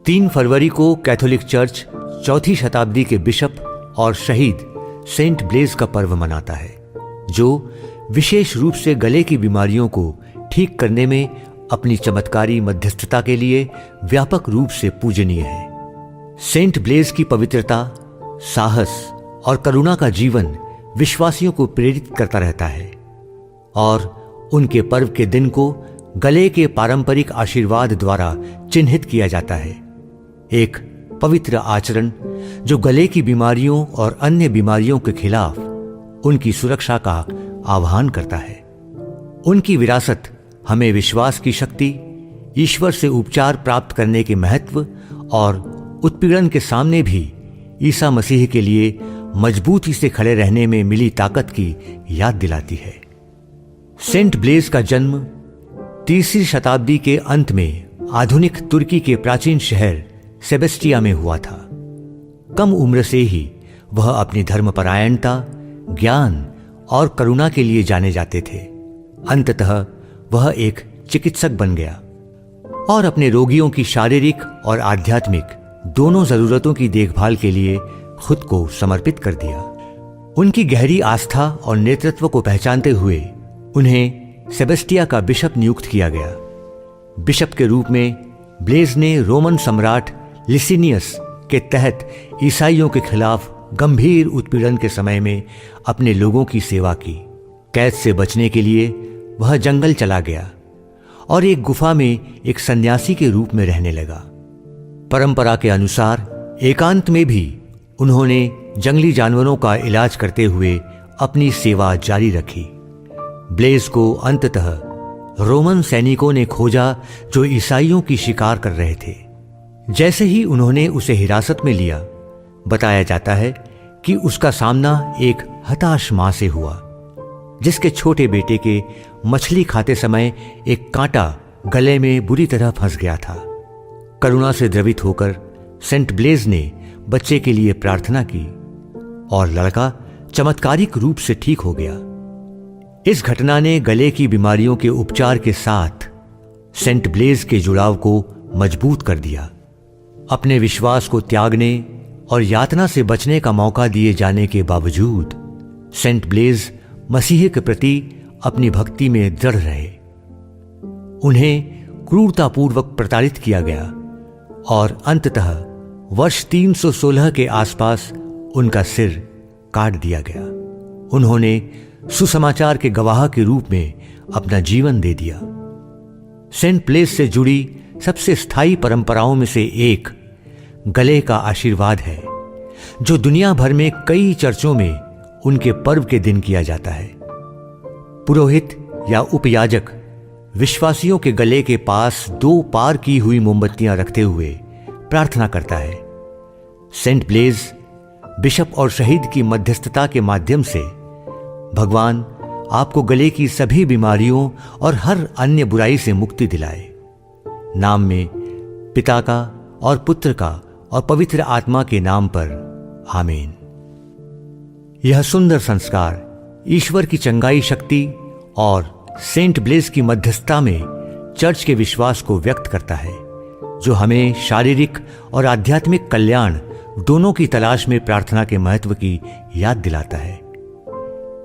3 फरवरी को Catholic church चौथी शताब्दी के बिशप और शहीद सेंट ब्लेज का पर्व मनाता है, जो विशेष रूप से गले की बीमारियों को ठीक करने में अपनी चमत्कारी मध्यस्थता के लिए व्यापक रूप से पूजनीय है। सेंट ब्लेज की पवित्रता, साहस और करुणा का जीवन विश्वासियों को प्रेरित करता रहता है और उनके पर्व के दिन को गले के पारंपरिक आशीर्वाद द्वारा चिन्हित किया जाता है। एक पवित्र आचरण जो गले की बीमारियों और अन्य बीमारियों के खिलाफ उनकी सुरक्षा का आह्वान करता है। उनकी विरासत हमें विश्वास की शक्ति, ईश्वर से उपचार प्राप्त करने के महत्व और उत्पीड़न के सामने भी ईसा मसीह के लिए मजबूती से खड़े रहने में मिली ताकत की याद दिलाती है। सेंट ब्लेज का जन्म 3री शताब्दी के अंत में आधुनिक तुर्की के प्राचीन शहर सेबेस्टिया में हुआ था। कम उम्र से ही वह अपनी धर्मपरायणता, ज्ञान और करुणा के लिए जाने जाते थे। अंततः वह एक चिकित्सक बन गया और अपने रोगियों की शारीरिक और आध्यात्मिक दोनों जरूरतों की देखभाल के लिए खुद को समर्पित कर दिया। उनकी गहरी आस्था और नेतृत्व को पहचानते हुए उन्हें सेबेस्टिया का बिशप नियुक्त किया गया। बिशप के रूप में ब्लेज ने रोमन सम्राट लिसिनियस के तहत ईसाइयों के खिलाफ गंभीर उत्पीड़न के समय में अपने लोगों की सेवा की। कैद से बचने के लिए वह जंगल चला गया और एक गुफा में एक सन्यासी के रूप में रहने लगा। परंपरा के अनुसार एकांत में भी उन्होंने जंगली जानवरों का इलाज करते हुए अपनी सेवा जारी रखी। ब्लेज को अंततः रोमन सैनिकों ने खोजा जो ईसाइयों की शिकार कर रहे थे। जैसे ही उन्होंने उसे हिरासत में लिया, बताया जाता है कि उसका सामना एक हताश मां से हुआ, जिसके छोटे बेटे के मछली खाते समय एक कांटा गले में बुरी तरह फंस गया था। करुणा से द्रवित होकर सेंट ब्लेज ने बच्चे के लिए प्रार्थना की और लड़का चमत्कारिक रूप से ठीक हो गया। इस घटना ने गले की बीमारियों के उपचार के साथ सेंट ब्लेज के जुड़ाव को मजबूत कर दिया। अपने विश्वास को त्यागने और यातना से बचने का मौका दिए जाने के बावजूद सेंट ब्लेज मसीह के प्रति अपनी भक्ति में दृढ़ रहे। उन्हें क्रूरतापूर्वक प्रताड़ित किया गया और अंततः वर्ष 316 के आसपास उनका सिर काट दिया गया। उन्होंने सुसमाचार के गवाह के रूप में अपना जीवन दे दिया। सेंट ब्लेज से जुड़ी सबसे स्थायी परंपराओं में से एक गले का आशीर्वाद है, जो दुनिया भर में कई चर्चों में उनके पर्व के दिन किया जाता है। पुरोहित या उपयाजक विश्वासियों के गले के पास 2 पार की हुई मोमबत्तियां रखते हुए प्रार्थना करता है। सेंट ब्लेज बिशप और शहीद की मध्यस्थता के माध्यम से भगवान आपको गले की सभी बीमारियों और हर अन्य बुराई से मुक्ति दिलाए। नाम में पिता का और पुत्र का और पवित्र आत्मा के नाम पर आमीन। यह सुंदर संस्कार ईश्वर की चंगाई शक्ति और सेंट ब्लेज की मध्यस्थता में चर्च के विश्वास को व्यक्त करता है, जो हमें शारीरिक और आध्यात्मिक कल्याण दोनों की तलाश में प्रार्थना के महत्व की याद दिलाता है।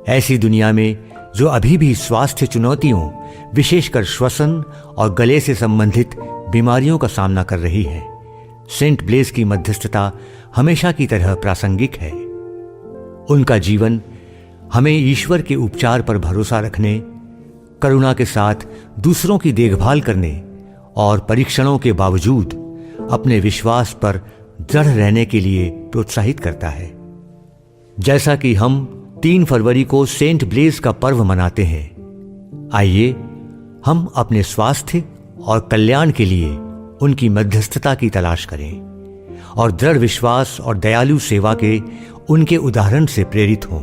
ऐसी दुनिया में जो अभी भी स्वास्थ्य चुनौतियों, विशेषकर श्वसन और गले से संबंधित बीमारियों का सामना कर रही है, सेंट ब्लेज की मध्यस्थता हमेशा की तरह प्रासंगिक है। उनका जीवन हमें ईश्वर के उपचार पर भरोसा रखने, करुणा के साथ दूसरों की देखभाल करने और परीक्षणों के बावजूद अपने विश्वास पर दृढ़ रहने के लिए प्रोत्साहित करता है। जैसा कि हम 3 फरवरी को सेंट ब्लेज का पर्व मनाते हैं, आइए हम अपने स्वास्थ्य और कल्याण के लिए उनकी मध्यस्थता की तलाश करें और दृढ़ विश्वास और दयालु सेवा के उनके उदाहरण से प्रेरित हों।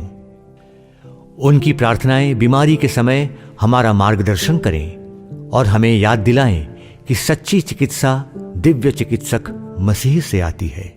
उनकी प्रार्थनाएं बीमारी के समय हमारा मार्गदर्शन करें और हमें याद दिलाएं कि सच्ची चिकित्सा दिव्य चिकित्सक मसीह से आती है।